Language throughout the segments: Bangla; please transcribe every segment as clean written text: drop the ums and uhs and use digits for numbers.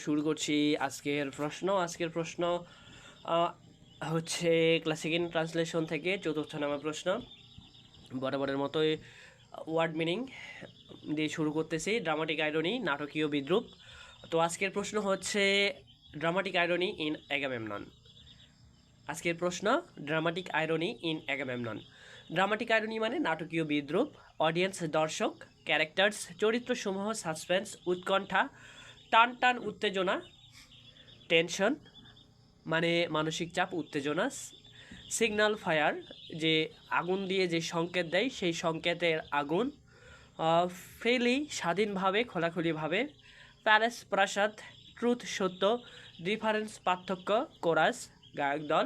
শুরু করছি আজকের প্রশ্ন হচ্ছে ক্লাসিক ইন ট্রান্সলেশন থেকে চতুর্থ নাম্বার প্রশ্ন। বরাবরের মতোই ওয়ার্ড মিনিং দিয়ে শুরু করতেছি। ড্রামাটিক আইরনি, নাটকীয় বিদ্রূপ। তো আজকের প্রশ্ন হচ্ছে ড্রামাটিক আইরনি ইন অ্যাগামেমনন। আজকের প্রশ্ন dramatic irony in Agamemnon. Dramatic irony মানে নাটকীয় বিদ্রূপ। অডিয়েন্স দর্শক, ক্যারেক্টার্স চরিত্রসমূহ, সাসপেন্স উৎকণ্ঠা, টান টান উত্তেজনা, টেনশন মানে মানসিক চাপ, উত্তেজনা, সিগন্যাল ফায়ার যে আগুন দিয়ে যে সংকেত দেয় সেই সংকেতের আগুন, ফ্রিলি স্বাধীনভাবে খোলাখুলিভাবে, প্যালেস প্রাসাদ, ট্রুথ সত্য, ডিফারেন্স পার্থক্য, কোরাস গায়ক দল,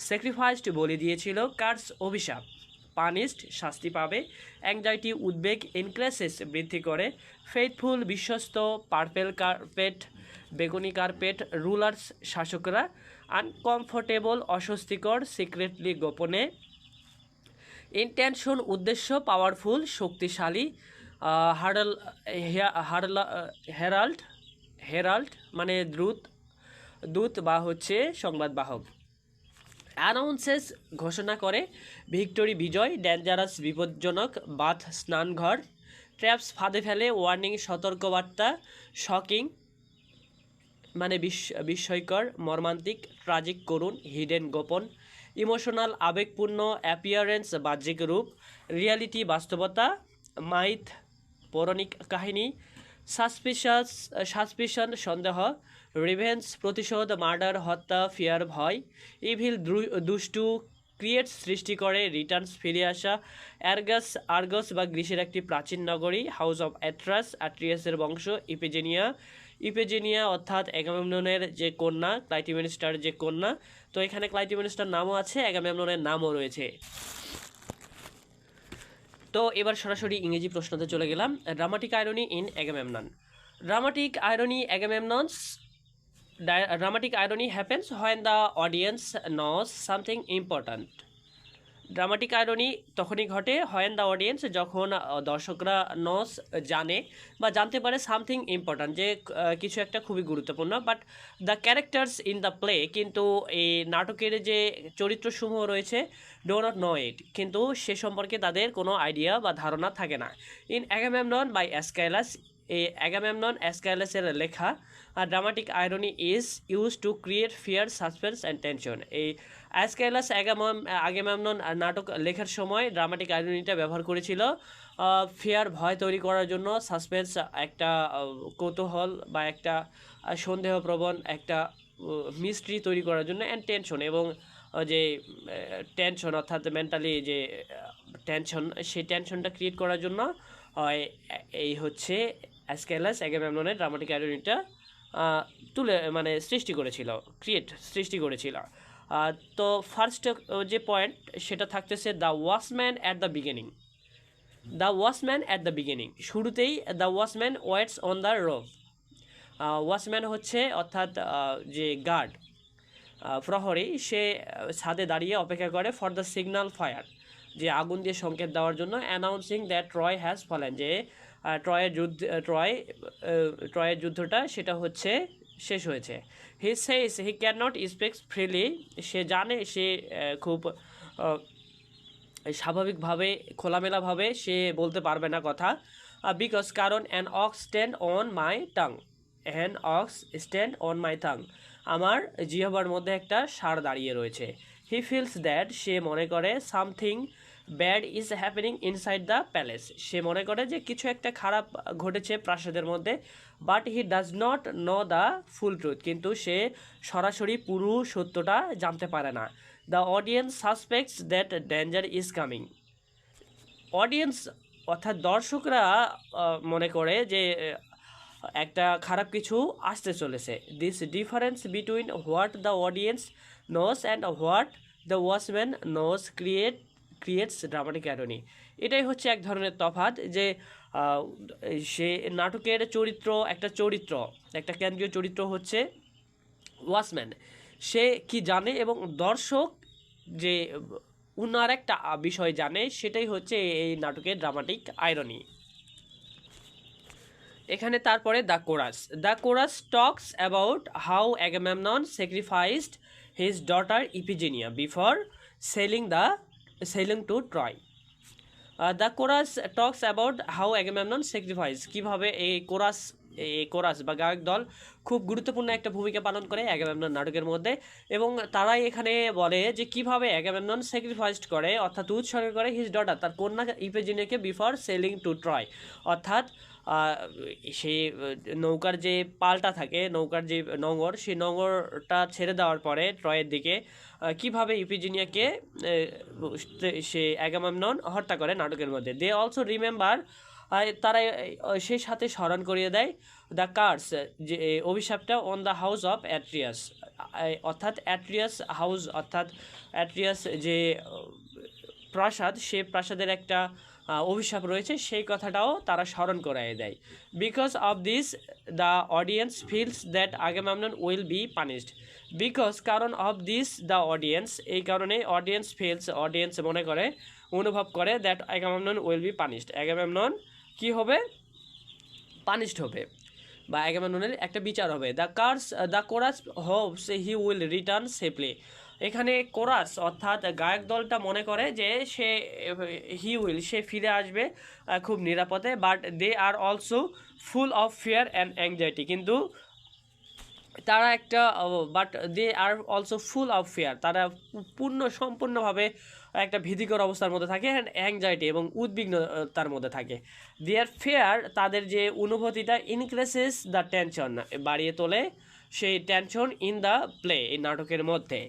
স্যাক্রিফাইসড বলি দিয়েছিল, কার্স অভিশাপ, পানিশড শাস্তি পাবে, অ্যাংজাইটি উদ্বেগ, ইনক্রেসেস বৃদ্ধি করে, ফেথফুল বিশ্বস্ত, পার্পেল কার্পেট বেগুনি কার্পেট, রুলার্স শাসকরা, আনকমফোর্টেবল অস্বস্তিকর, সিক্রেটলি গোপনে, ইন্টেনশন উদ্দেশ্য, পাওয়ারফুল শক্তিশালী, হার্ডল হার্ডল হেরাল্ড হেরাল্ড মানে দূত বা হচ্ছে সংবাদবাহক, অ্যানাউন্সেস ঘোষণা করে, ভিক্টোরি বিজয়, ডেঞ্জারাস বিপজ্জনক, বাথ স্নানঘর, ট্র্যাপস ফাঁদে ফেলে, ওয়ার্নিং সতর্কবার্তা, শকিং মানে বিস্ময়কর মর্মান্তিক, ট্রাজিক করুণ, হিডেন গোপন, ইমোশনাল আবেগপূর্ণ, অ্যাপিয়ারেন্স বাহ্যিক রূপ, রিয়ালিটি বাস্তবতা, মাইথ পৌরাণিক কাহিনী, সাসপিশন সন্দেহ, রিভেন্স প্রতিশোধ, মার্ডার হত্যা, ফিয়ার ভয়, ইভিল দুষ্টু, ক্রিয়েটস সৃষ্টি করে, রিটার্নস ফিরে আসা, আর্গস বা গ্রিসের একটি প্রাচীন নগরী, হাউস অফ অ্যাট্রিয়াসের বংশ, ইপেজেনিয়া অর্থাৎ অ্যাগামেমননের যে কন্যা, ক্লাইটিমেনেস্টার যে কন্যা। তো এখানে ক্লাইটিমেনেস্টার নামও আছে, অ্যাগামেমননের নামও রয়েছে। তো এবার সরাসরি ইংরেজি প্রশ্নতে চলে গেলাম। Dramatic irony in Agamemnon. Dramatic irony happens when the audience knows something important. Dramatic irony তখনই ঘটে হোয়েন দ্য অডিয়েন্স, যখন দর্শকরা নস জানে বা জানতে পারে সামথিং ইম্পর্ট্যান্ট যে কিছু একটা খুবই গুরুত্বপূর্ণ, but the characters in the play কিন্তু এই নাটকের যে চরিত্রসমূহ রয়েছে ডো নট নো ইট, কিন্তু সে সম্পর্কে তাদের কোনো আইডিয়া বা ধারণা থাকে না। ইন অ্যাগামেমনন বাই অ্যাসকাইলাস, এই অ্যাগামেমনন অ্যাসকাইলাসের লেখা। Dramatic irony is use to create fear, suspense and tension. এই অ্যাসকাইলাস অ্যাগামেমনন নাটক লেখার সময় ড্রামাটিক আইরনিটা ব্যবহার করেছিল ফিয়ার, ভয় তৈরি করার জন্য, সাসপেন্স একটা কৌতূহল বা একটা সন্দেহপ্রবণ একটা মিস্ট্রি তৈরি করার জন্য, অ্যান্ড টেনশন এবং যে টেনশন অর্থাৎ মেন্টালি যে টেনশন, সেই টেনশনটা ক্রিয়েট করার জন্য এই হচ্ছে অ্যাসকাইলাস অ্যাগামেমননের ড্রামাটিক আইরনিটা সৃষ্টি করেছিল। তো ফার্স্ট যে পয়েন্ট সেটা থাকতেছে the watchman at the beginning. শুরুতেই the watchman waits on the roof. Watchman হচ্ছে অর্থাৎ যে গার্ড, প্রহরী, সে ছাদে দাঁড়িয়ে অপেক্ষা করে ফর দ্য সিগন্যাল ফায়ার, যে আগুন দিয়ে সংকেত দেওয়ার জন্য, announcing that Troy has fallen, যে ট্রয়ের যুদ্ধটা সেটা হচ্ছে শেষ হয়েছে। He says he can not speak freely, সে জানে সে খুব স্বাভাবিকভাবে খোলামেলাভাবে সে বলতে পারবে না কথা, বিকজ কারণ an ox stand on my tongue, আমার জিহ্বার মধ্যে একটা ষাঁড় দাঁড়িয়ে রয়েছে। হি ফিলস দ্যাট, সে মনে করে, something bad is happening inside the palace, সে মনে করে যে কিছু একটা খারাপ ঘটেছে প্রাসাদের মধ্যে, but he does not know the full truth, কিন্তু সে সরাসরি পুরো সত্যটা জানতে পারে না। The audience suspects that danger is coming, audience অর্থাৎ দর্শকরা মনে করে যে একটা খারাপ কিছু আসতে চলেছে। This difference between what the audience knows and what the watchman knows creates dramatic irony. এটাই হচ্ছে এক ধরনের তফাৎ, যে সে নাটকের একটা কেন্দ্রীয় চরিত্র হচ্ছে ওয়াচম্যান, সে কি জানে এবং দর্শক যে উনার একটা বিষয় জানে, সেটাই হচ্ছে এই নাটকের ড্রামাটিক আইরনি। এখানে তারপরে the chorus talks about how Agamemnon sacrificed his daughter Iphigenia before sailing to Troy. The chorus talks about how Agamemnon sacrifice, কীভাবে এই কোরাস বা গায়ক দল খুব গুরুত্বপূর্ণ একটা ভূমিকা পালন করে অ্যাগামেমনন নাটকের মধ্যে, এবং তারাই এখানে বলে যে কিভাবে অ্যাগামেমনন স্যাক্রিফাইসড করে অর্থাৎ উৎসর্গ করে হিজ ডটার তার কন্যা ইপিজিনিয়াকে বিফোর সেলিং টু ট্রয়, অর্থাৎ সেই নৌকার যে পালটা থাকে, নৌকার যে নোঙর, সেই নোঙরটা ছেড়ে দেওয়ার পরে ট্রয়ের দিকে কিভাবে ইপিজিনিয়াকে সে অ্যাগামেমনন হত্যা করে নাটকের মধ্যে। দে অলসো রিমেম্বার, তারা সেই সাথে স্মরণ করিয়ে দেয় দ্য কার্স, যে অভিশাপটা অন দ্য হাউস অফ অ্যাট্রিয়াস, অর্থাৎ অ্যাট্রিয়াস হাউস, অর্থাৎ অ্যাট্রিয়াস যে প্রাসাদ, সে প্রাসাদের একটা অভিশাপ রয়েছে, সেই কথাটাও তারা স্মরণ করায় দেয়। Because of this the audience feels that Agamemnon will be punished. Because, কারণ, অফ দিস দ্য অডিয়েন্স, এই কারণে অডিয়েন্স মনে করে, অনুভব করে that Agamemnon will be punished, Agamemnon কী হবে, পানিশড হবে, বা আগামেমননের একটা বিচার হবে। The chorus hopes he will return safely. এখানে কোরাস অর্থাৎ গায়ক দলটা মনে করে যে সে ফিরে আসবে খুব নিরাপদে, but they are also full of fear and anxiety, কিন্তু তারা they are also full of fear, তারা সম্পূর্ণভাবে একটা ভীতিকর অবস্থার মধ্যে থাকে, অ্যান্ড অ্যাংজাইটি এবং উদ্বিগ্নতার মধ্যে থাকে। দেয়ার ফেয়ার, তাদের যে অনুভূতিটা, ইনক্রিসেস দ্য টেনশন, বাড়িয়ে তোলে সেই টেনশন ইন দ্য প্লে, এই নাটকের মধ্যে।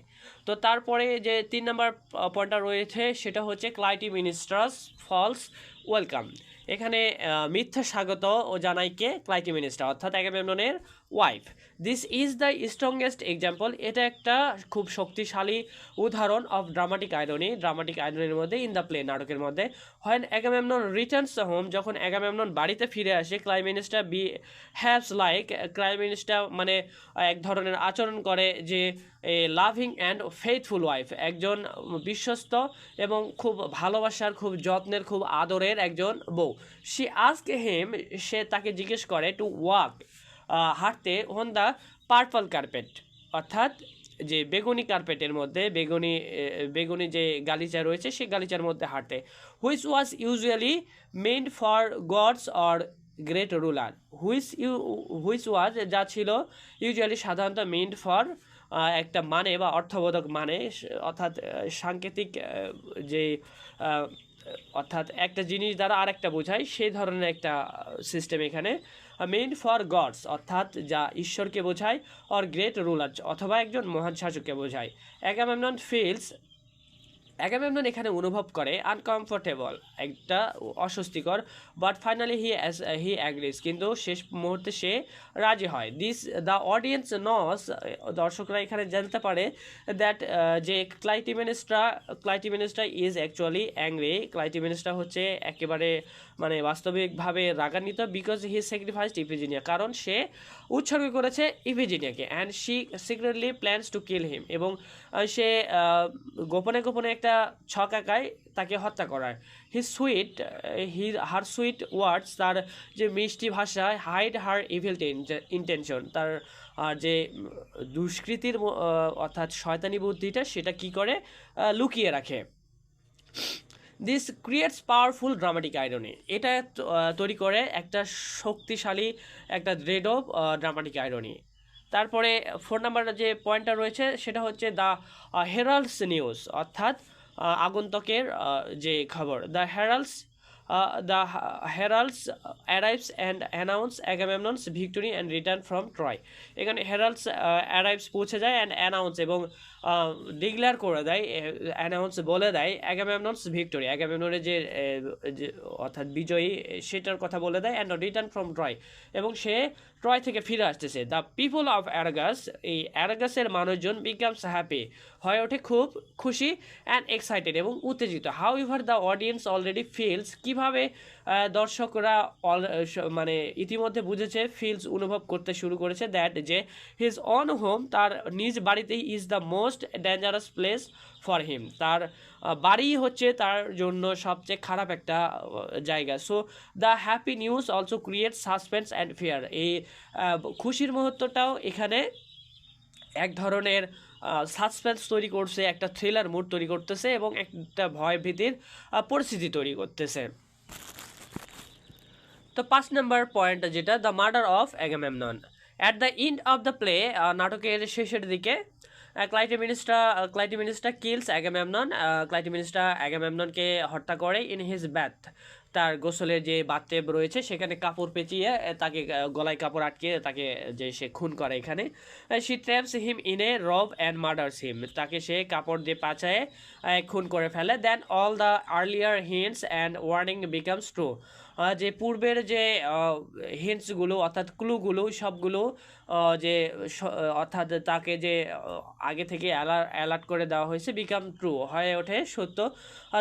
তো তারপরে যে 3 নম্বর পয়েন্টটা রয়েছে সেটা হচ্ছে ক্লাইটিমিনিস্ট্রাস ফলস ওয়েলকাম। এখানে মিথ্যা স্বাগত ও জানাইকে ক্লাইটিমিনিস্ট্রা অর্থাৎ অ্যাগামেমননের wife. This is the strongest example, এটা একটা খুব শক্তিশালী উদাহরণ অফ ড্রামাটিক আইরনির মধ্যে ইন দ্য প্লে, নাটকের মধ্যে। হোয়েন অ্যাগামেমনন রিটার্নস হোম, যখন অ্যাগামেমনন বাড়িতে ফিরে আসে, ক্লাইমিনিস্ট্রা ক্লাইমিনিস্ট্রা মানে এক ধরনের আচরণ করে যে লাভিং অ্যান্ড ফেইথফুল ওয়াইফ, একজন বিশ্বস্ত এবং খুব ভালোবাসার, খুব যত্নের, খুব আদরের একজন বউ। সে তাকে জিজ্ঞেস করে টু ওয়াক, হাঁটতে, অন দ্য পার্পল কার্পেট, অর্থাৎ যে বেগুনি কার্পেটের মধ্যে, বেগুনি যে গালিচা রয়েছে সেই গালিচার মধ্যে হাঁটতে। Which was usually meant for gods or great ruler, which was, যা ছিল, ইউজুয়ালি সাধারণত, মেন্ট ফর একটা মানে বা অর্থবোধক মানে, অর্থাৎ সাংকেতিক যে অর্থাৎ একটা জিনিস দ্বারা আর একটা বোঝায়, সেই ধরনের একটা সিস্টেম এখানে। মেইন ফর গডস, অর্থাৎ যা ঈশ্বরকে বোঝায়, অর গ্রেট রুলার, অথবা একজন মহান শাসককে বোঝায়। অ্যাগামেমনন এখানে অনুভব করে আনকমফোর্টেবল, একটা অস্বস্তিকর, বাট ফাইনালি হি অ্যাগ্রিজ, কিন্তু শেষ মুহূর্তে সে রাজি হয়। দ্য অডিয়েন্স নস, দর্শকরা এখানে জানতে পারে দ্যাট যে ক্লাইটিমিনিস্ট্রা ইজ অ্যাকচুয়ালি অ্যাংরি, ক্লাইটিমিনিস্ট্রা হচ্ছে একেবারে মানে বাস্তবিকভাবে রাগান্বিত, বিকজ হি স্যাক্রিফাইসড ইপিজিনিয়া, কারণ সে উৎসর্গ করেছে ইপিজিনিয়াকে, and she secretly plans to kill him, এবং সে গোপনে একটা ছক আঁকায় তাকে হত্যা করার। হার সুইট ওয়ার্ডস, তার যে মিষ্টি ভাষায়, হাইড হার ইভিল ইন্টেনশন, তার যে দুষ্কৃতির অর্থাৎ শয়তানি বুদ্ধিটা, সেটা কি করে লুকিয়ে রাখে। This creates powerful dramatic irony, এটা তৈরি করে একটা শক্তিশালী, একটা ড্রেড অফ ড্রামাটিক আইরনি। তারপরে 4 নাম্বার যে পয়েন্টটা রয়েছে সেটা হচ্ছে দ্য হেরাল্ডস নিউজ, অর্থাৎ আগন্তকের যে খবর। The heralds arrives and announce Agamemnon's victory and return from Troy. এখানে হেরাল্ডস অ্যারাইভস পৌঁছে যায়, অ্যান্ড অ্যানাউন্স এবং ডিক্লেয়ার করে দেয়, অ্যানাউন্স বলে দেয় অ্যাগামেমননস ভিক্টোরি, অ্যাগামেমননের যে অর্থাৎ বিজয়ী, সেটার কথা বলে দেয়, অ্যান্ড রিটার্ন ফ্রম ট্রয়, এবং সে ট্রয় থেকে ফিরে আসতেছে। দ্য পিপল অফ অ্যারাগাস, এই অ্যারাগাসের মানুষজন বিকামস হ্যাপি, হয়ে ওঠে খুব খুশি, অ্যান্ড এক্সাইটেড এবং উত্তেজিত। How ever the audience already feels, কীভাবে দর্শকরা মানে ইতিমধ্যে বুঝেছে, ফিলস অনুভব করতে শুরু করেছে দ্যাট যে হিজ অন হোম, তার নিজ বাড়িতেই is the most dangerous place for হিম, তার বাড়ি হচ্ছে তার জন্য সবচেয়ে খারাপ একটা জায়গা। So the happy news also create suspense and fear, এই খুশির মুহূর্তটাও এখানে এক ধরনের সাসপেন্স তৈরি করছে, একটা থ্রিলার মুড তৈরি করতেছে এবং একটা ভয় ভীতির পরিস্থিতি তৈরি করতেছে। তো 5 নম্বর পয়েন্ট যেটা, the murder of Agamemnon. At the end of the play, নাটকের শেষের দিকে ক্লাইটেমিনিস্টা কিলস অ্যাগামেমনন, ক্লাইটেমিনিস্টা অ্যাগামেমননকে হত্যা করে ইন হিজ ব্যাথ, তার গোসলের যে বাথটেব রয়েছে সেখানে কাপড় পেঁচিয়ে তাকে গলায় কাপড় আটকে তাকে যে সে খুন করে এখানে। She traps him in a রব অ্যান্ড মার্ডার্স হিম, তাকে সে কাপড় দিয়ে পাচায়ে খুন করে ফেলে। Then all the earlier hints and warning becomes true, যে পূর্বের যে হিন্টসগুলো অর্থাৎ ক্লুগুলো সবগুলো যে অর্থাৎ তাকে যে আগে থেকে অ্যালার্ট করে দেওয়া হয়েছে বিকাম ট্রু, হয়ে ওঠে সত্য।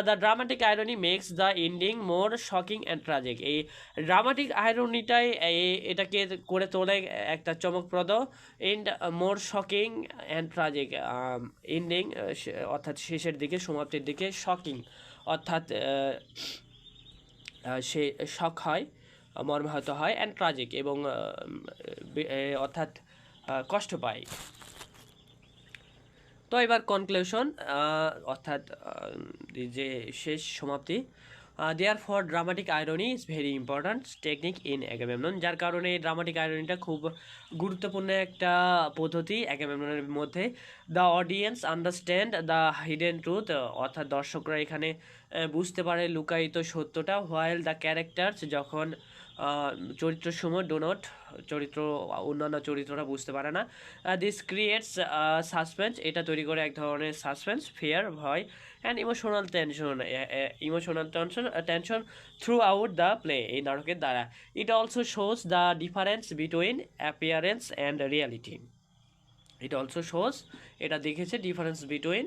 The dramatic irony makes the ending more shocking and tragic, এই ড্রামাটিক আইরনিটাই এটাকে করে তোলে একটা চমকপ্রদ and more shocking and tragic ending, অর্থাৎ শেষের দিকে সমাপ্তির দিকে শকিং অর্থাৎ সে শক হয়, মর্মাহত হয়, অ্যান্ড ট্রাজিক এবং অর্থাৎ কষ্ট পায়। তো এবার কনক্লুশন অর্থাৎ যে শেষ সমাপ্তি। Therefore dramatic irony is very important technique in Agamemnon, যার কারণে ড্রামাটিক আইরনিটা খুব গুরুত্বপূর্ণ একটা পদ্ধতি অ্যাগামেমননের মধ্যে। The audience understand the hidden truth, অর্থাৎ দর্শকরা এখানে বুঝতে পারে লুকায়িত সত্যটা। হোয়াইল দ্য ক্যারেক্টার্স, যখন চরিত্রসমূহ ডো নট, অন্যান্য চরিত্ররা বুঝতে পারে না। দিস ক্রিয়েটস সাসপেন্স, এটা তৈরি করে এক ধরনের সাসপেন্স, ফিয়ার, ভয়, and emotional tension through out the play, এই নাটকের দ্বারা। It also shows the difference between appearance and reality, it also shows, এটা দেখেছে ডিফারেন্স বিটুইন,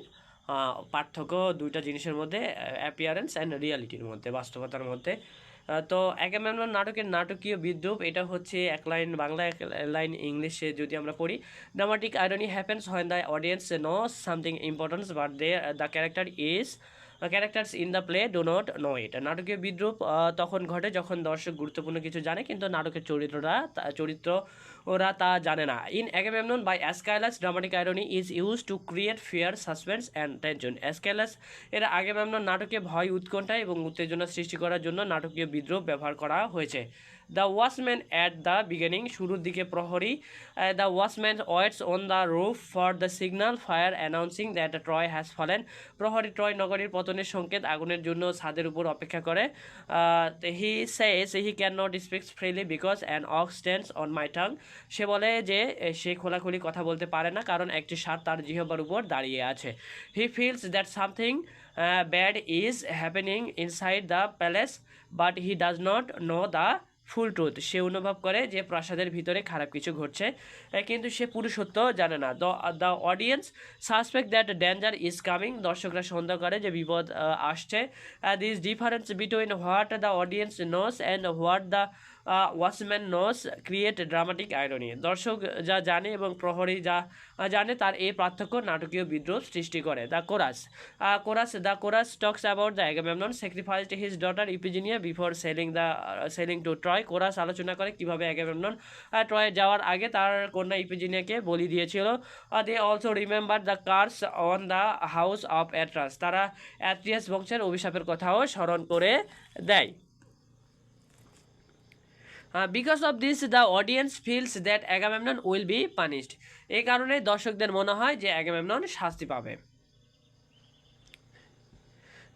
পার্থক্য দুইটা জিনিসের মধ্যে, অ্যাপিয়ারেন্স অ্যান্ড রিয়ালিটির মধ্যে, বাস্তবতার মধ্যে। তো অ্যাগামেমনন নাটকের নাটকীয় বিদ্রূপ, এটা হচ্ছে এক লাইন বাংলা এক লাইন ইংলিশে যদি আমরা পড়ি। Dramatic irony happens when the audience knows something importance but the characters in the play do not know it. নাটকীয় বিদ্রূপ তখন ঘটে যখন দর্শক গুরুত্বপূর্ণ কিছু জানে কিন্তু নাটকের চরিত্র ওরা তা জানে না। In Agamemnon by Aeschylus, dramatic irony is use to create fear, suspense and tension. Aeschylus এর অ্যাগামেমনন নাটকে ভয়, উৎকণ্ঠা এবং উত্তেজনা সৃষ্টি করার জন্য নাটকীয় বিদ্রূপ ব্যবহার করা হয়েছে। The watchman at the beginning, শুরুর দিকে প্রহরী। The watchman waits on the roof for the signal fire announcing that Troy has fallen. প্রহরী ট্রয় নগরীর পতনের সংকেত আগুনের জন্য ছাদের উপর অপেক্ষা করে। He says he can not speak freely because an ox stands on my tongue. সে বলে যে সে খোলাখুলি কথা বলতে পারে না কারণ একটি ষাঁড় তার জিহ্বার উপর দাঁড়িয়ে আছে। He feels that something bad is happening inside the palace but he does not know the full truth. সে অনুভব করে যে প্রাসাদের ভিতরে খারাপ কিছু ঘটছে কিন্তু সে পুরো সত্য জানে না। The audience suspect that danger is coming, দর্শকরা সন্দেহ করে যে বিপদ আসছে। This difference between what the audience knows and what the watchman knows create dramatic irony. দর্শক যা জানে এবং প্রহরী যা জানে তার এই পার্থক্য নাটকীয় বিদ্রোহ সৃষ্টি করে। The chorus talks about the Agamemnon sacrificed his daughter Iphigenia before sailing to Troy. Chorus আলোচনা করে কিভাবে অ্যাগামেমনন ট্রয়ে যাওয়ার আগে তার কন্যা ইপিজিনিয়াকে বলি দিয়েছিল। They also remember the curse on the house of Atreus, তারা অ্যাট্রিয়াস বংশের অভিশাপের কথাও স্মরণ করে দেয়। Because of this the audience feels that Agamemnon will be punished, এই কারণে দর্শকদের মনে হয় যে অ্যাগামেমনন শাস্তি পাবে।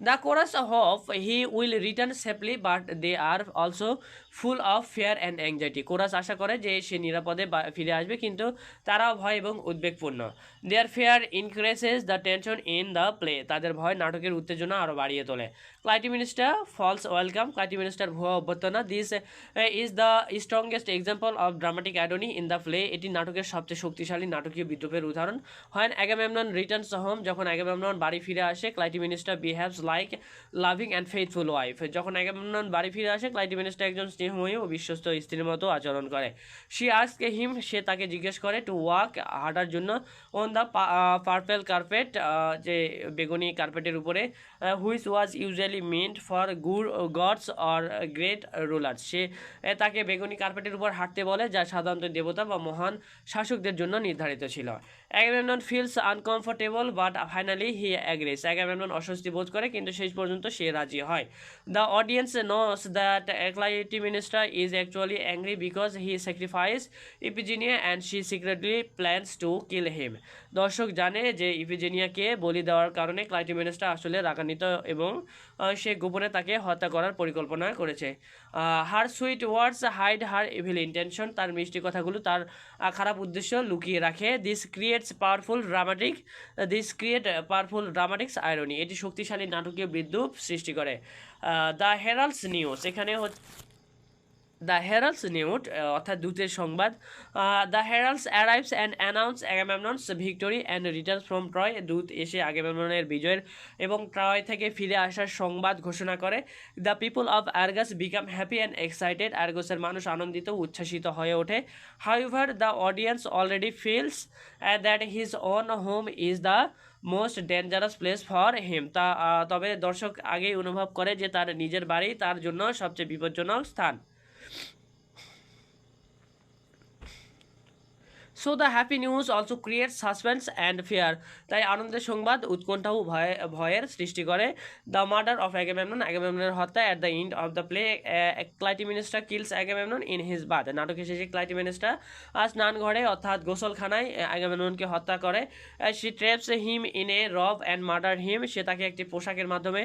The chorus hope he will return safely but they are also full of fear and anxiety. Chorus আশা করে যে সে নিরাপদে ফিরে আসবে কিন্তু তারাও ভয় এবং উদ্বেগপূর্ণ। Their fear increases the tension in the play, তাদের ভয় নাটকের উত্তেজনা আরও বাড়িয়ে তোলে। ক্লাইটেমিনিস্টা ফলস ওয়েলকাম, ক্লাইটেমিনিস্টার ভুয়া অভ্যর্থনা। This is the strongest example of dramatic irony in the play, এটি নাটকের সবচেয়ে শক্তিশালী নাটকীয় বিদ্রূপের উদাহরণ। When Agamemnon returns home, যখন অ্যাগামেমনন বাড়ি ফিরে আসে, Clytemnestra behaves like loving and faithful wife. যখন অ্যাগামেমনন বাড়ি ফিরে আসে, ক্লাইটেমেনেস্টা একজন স্নেহময়ী ও বিশ্বস্ত স্ত্রীর মতো আচরণ করে। শি আস্ক হিম, সে তাকে জিজ্ঞেস করে, টু ওয়াক, হাঁটার জন্য, অন দ্য পার্পেল কার্পেট, যে বেগুনি কার্পেটের উপরে, which was usually meant for gods or great rulers. সে তাকে বেগুনি কার্পেটের উপর হাঁটতে বলে, যা সাধারণত দেবতা বা মহান শাসকদের জন্য নির্ধারিত ছিল। Agamemnon feels uncomfortable but finally he agrees. Agamemnon অস্বস্তি বোধ করে কিন্তু শেষ পর্যন্ত সে রাজি হয়। The audience knows that Clytemnestra is actually angry because he sacrifice Iphigenia and she secretly plans to kill him. দর্শক জানে যে ইপিজিনিয়াকে বলি দেওয়ার কারণে ক্লাইটেমেনেস্টা আসলে রাগান্বিত এবং সে গোপনে তাকে হত্যা করার পরিকল্পনা করেছে। Her sweet words hide her evil intention, তার মিষ্টি কথাগুলো তার খারাপ উদ্দেশ্য লুকিয়ে রাখে। This create powerful dramatics irony, এটি শক্তিশালী নাটকীয় বিদ্রূপ সৃষ্টি করে। দ্য হেরাল্ডস নিউজ, এখানে দ্য হেরাল্ডস নিউজ অর্থাৎ দূতের সংবাদ। The heralds arrives and announce Agamemnon's victory and returns from Troy. দূত এসে আগামেমননের বিজয়ের এবং ট্রয় থেকে ফিরে আসার সংবাদ ঘোষণা করে। The people of Argos become happy and excited, আর্গসের মানুষ আনন্দিত উচ্ছ্বাসিত হয়ে ওঠে। However the audience already feels that his own home is the most dangerous place for him. তবে দর্শক আগেই অনুভব করে যে তার নিজের বাড়ি তার জন্য সবচেয়ে বিপজ্জনক স্থান। So the happy news also create suspense and fear, তাই আনন্দের সংবাদ উৎকণ্ঠা ও ভয়ের সৃষ্টি করে। দ্য মার্ডার অফ অ্যাগামেমনন, অ্যাগামেমননের হত্যা। At the end of the play Clytemnestra kills Agamemnon in his bath. নাটকে শেষে ক্লাইটেমেনেস্টা স্নান ঘরে অর্থাৎ গোসলখানায় অ্যাগামেমননকে হত্যা করে। She traps him in a রব অ্যান্ড মার্ডার হিম, সে তাকে একটি পোশাকের মাধ্যমে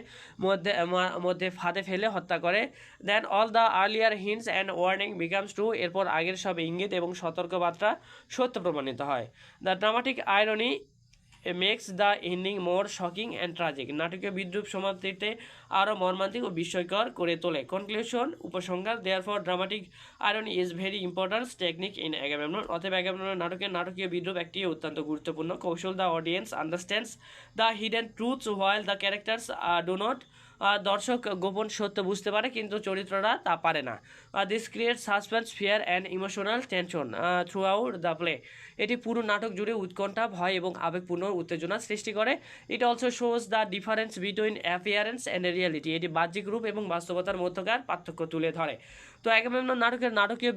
মধ্যে ফাঁদে ফেলে হত্যা করে। Then all the earlier hints and warning becomes true, এরপর আগের সব ইঙ্গিত এবং সতর্কবার্তা সত্য প্রমাণিত হয়। The dramatic irony makes the ending more shocking and tragic, নাটকীয় বিদ্রূপ সমাপ্তিতে আরও মর্মান্তিক ও বিস্ময়কর করে তোলে। কনক্লুশন, উপসংহার, therefore dramatic irony is very important technique in Agamemnon. অতএব অ্যাগামেমনন নাটকীয় বিদ্রূপ একটি অত্যন্ত গুরুত্বপূর্ণ কৌশল। The audience understands the hidden truths while the characters do not, দর্শক গোপন সত্য বুঝতে পারে কিন্তু চরিত্ররা তা পারে না। This create suspense, fear and emotional tension through out the play, এটি পুরো নাটক জুড়ে উৎকণ্ঠা, ভয় এবং আবেগপূর্ণ উত্তেজনা সৃষ্টি করে। It also shows the difference between appearance and reality, এটি বাহ্যিক রূপ এবং বাস্তবতার মধ্যকার পার্থক্য তুলে ধরে। তো অ্যাগামেমনন নাটকের নাটকীয়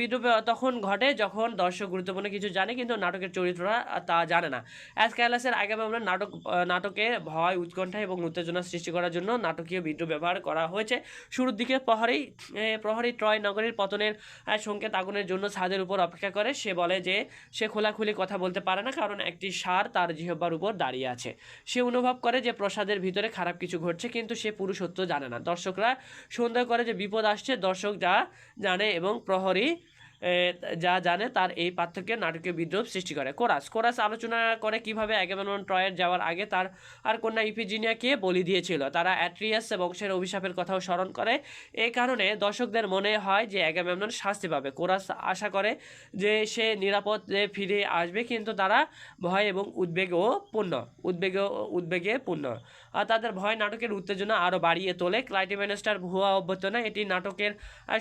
বিদ্রূপ তখন ঘটে যখন দর্শক গুরুত্বপূর্ণ কিছু জানে কিন্তু নাটকের চরিত্ররা তা জানে না। অ্যাসক্যালাসের অ্যাগামেমনন নাটকে ভয়, উৎকণ্ঠা এবং উত্তেজনা সৃষ্টি করার জন্য নাটকীয় বিদ্রূপ ব্যবহার করা হয়েছে। শুরুর দিকে প্রহরী ট্রয় নগরীর পতনের সংকেত আগুনের জন্য ছাদের উপর অপেক্ষা করে। সে বলে যে সে খোলাখুলি কথা বলতে পারে না কারণ একটি ষাঁড় তার জিহ্বার উপর দাঁড়িয়ে আছে। সে অনুভব করে যে প্রাসাদের ভিতরে খারাপ কিছু ঘটছে কিন্তু সে পুরো সত্য জানে না। দর্শকরা সন্দেহ করে যে বিপদ আসছে, দর্শক যা জানে এবং প্রহরী যা জানে তার এই পার্থক্যের নাটকীয় বিদ্রূপ সৃষ্টি করে। কোরাস আলোচনা করে কিভাবে অ্যাগামেমনন ট্রয়ের যাওয়ার আগে তার কন্যা ইফিজিনিয়াকে বলি দিয়েছিল। তারা অ্যাট্রিয়াস বংশের অভিশাপের কথাও স্মরণ করে। এই কারণে দর্শকদের মনে হয় যে অ্যাগামেমনন শাস্তি পাবে। কোরাস আশা করে যে সে নিরাপদে ফিরে আসবে কিন্তু তারা ভয় এবং উদ্বেগে পূর্ণ। তাদের ভয় নাটকের উত্তেজনা আরও বাড়িয়ে তোলে। ক্লাইটেমেনেস্টার ভুয়া অভ্যর্থনা, এটি নাটকের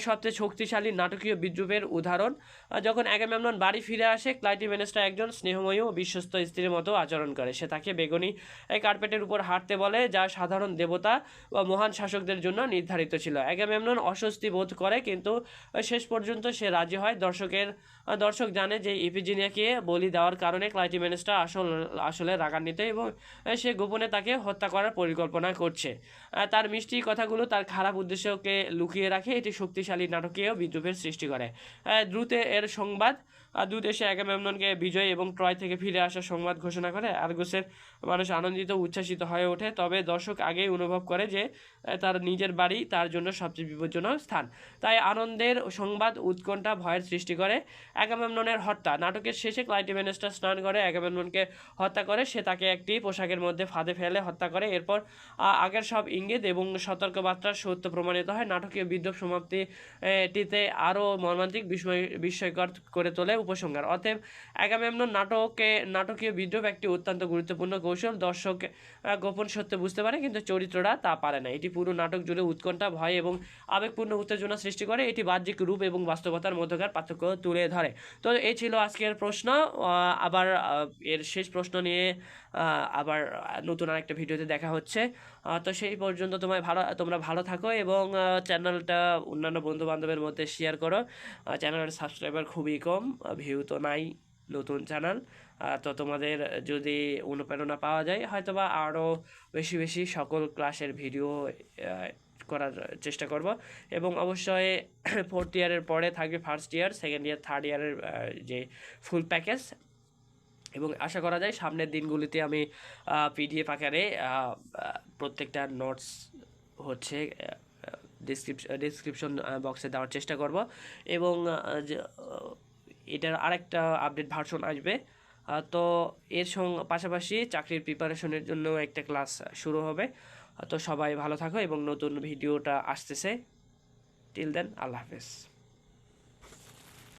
সবচেয়ে শক্তিশালী নাটকীয় বিদ্রূপের উদাহরণ। যখন অ্যাগামেমনন বাড়ি ফিরে আসে, ক্লাইটেমেনেস্টা একজন স্নেহময়ী ও বিশ্বস্ত স্ত্রীর মতো আচরণ করে। সে তাকে বেগুনি কার্পেটের উপর হাঁটতে বলে, যা সাধারণ দেবতা বা মহান শাসকদের জন্য নির্ধারিত ছিল। অ্যাগামেমনন অস্বস্তি বোধ করে কিন্তু শেষ পর্যন্ত সে রাজি হয়। দর্শক জানে যে ইফিজিনিয়াকে বলি দেওয়ার কারণে ক্লাইটেমেনেস্টা আসলে রাগান্বিত এবং সে গোপনে তাকে হত্যা করার পরিকল্পনা করছে। তার মিষ্টি কথাগুলো তার খারাপ উদ্দেশ্যকে লুকিয়ে রাখে। এটি শক্তিশালী নাটকীয় বিদ্রূপের সৃষ্টি করে। দূত এসে অ্যাগামেমননকে বিজয় এবং ট্রয় থেকে ফিরে আসার সংবাদ ঘোষণা করে। আর্গসের মানুষ আনন্দিত উচ্ছ্বাসিত হয়ে ওঠে, তবে দর্শক আগেই অনুভব করে যে তার নিজের বাড়ি তার জন্য সবচেয়ে বিপজ্জনক স্থান। তাই আনন্দের সংবাদ উৎকণ্ঠা, ভয়ের সৃষ্টি করে। অ্যাগামেমননের হত্যা, নাটকের শেষে ক্লাইটেমেনেস্টা স্নান করে অ্যাগামেমননকে হত্যা করে। সে তাকে একটি পোশাকের মধ্যে ফাঁদে ফেলে হত্যা করে। এরপর আগের সব ইঙ্গিত এবং সতর্কবার্তার সত্য প্রমাণিত হয়। নাটকীয় বিদ্রূপ সমাপ্তিটিতে আরও মর্মান্তিক বিস্ময়কর করে তোলে। যায় উপসংহার। অতএব আগামেমনন নাটকীয় বিদ্রোহ একটি অত্যন্ত গুরুত্বপূর্ণ কৌশল। দর্শক গোপন সত্য বুঝতে পারে কিন্তু চরিত্ররা তা পারে না। এটি পুরো নাটক জুড়ে উৎকণ্ঠা, ভয় এবং আবেগপূর্ণ উত্তেজনা সৃষ্টি করে। এটি বাহ্যিক রূপ এবং বাস্তবতার মধ্যকার পার্থক্য তুলে ধরে। তো এই ছিল আজকের প্রশ্ন। আবার এর শেষ প্রশ্ন নিয়ে আবার নতুন আরেকটা ভিডিওতে দেখা হচ্ছে। তো সেই পর্যন্ত তোমরা ভালো থাকো এবং চ্যানেলটা অন্যান্য বন্ধু বান্ধবের মধ্যে শেয়ার করো। চ্যানেলের সাবস্ক্রাইবার খুবই কম, ভিউ তো নাই, নতুন চ্যানেল। তো তোমাদের যদি অনুপ্রেরণা পাওয়া যায় হয়তোবা আরও বেশি সকল ক্লাসের ভিডিও করার চেষ্টা করব। এবং অবশ্যই 4th ইয়ারের পরে থাকবে 1st ইয়ার, 2nd ইয়ার, 3rd ইয়ারের যে ফুল প্যাকেজ। এবং আশা করা যায় সামনের দিনগুলিতে আমি পিডিএফ আকারে প্রত্যেকটা নোটস হচ্ছে ডিসক্রিপশন বক্সে দেওয়ার চেষ্টা করব। এবং এটার আরেকটা আপডেট ভার্সন আসবে। তো এর পাশাপাশি চাকরির প্রিপারেশনের জন্য একটা ক্লাস শুরু হবে। তো সবাই ভালো থাকো এবং নতুন ভিডিওটা আসতেছে। টিল দেন, আল্লাহ হাফেজ।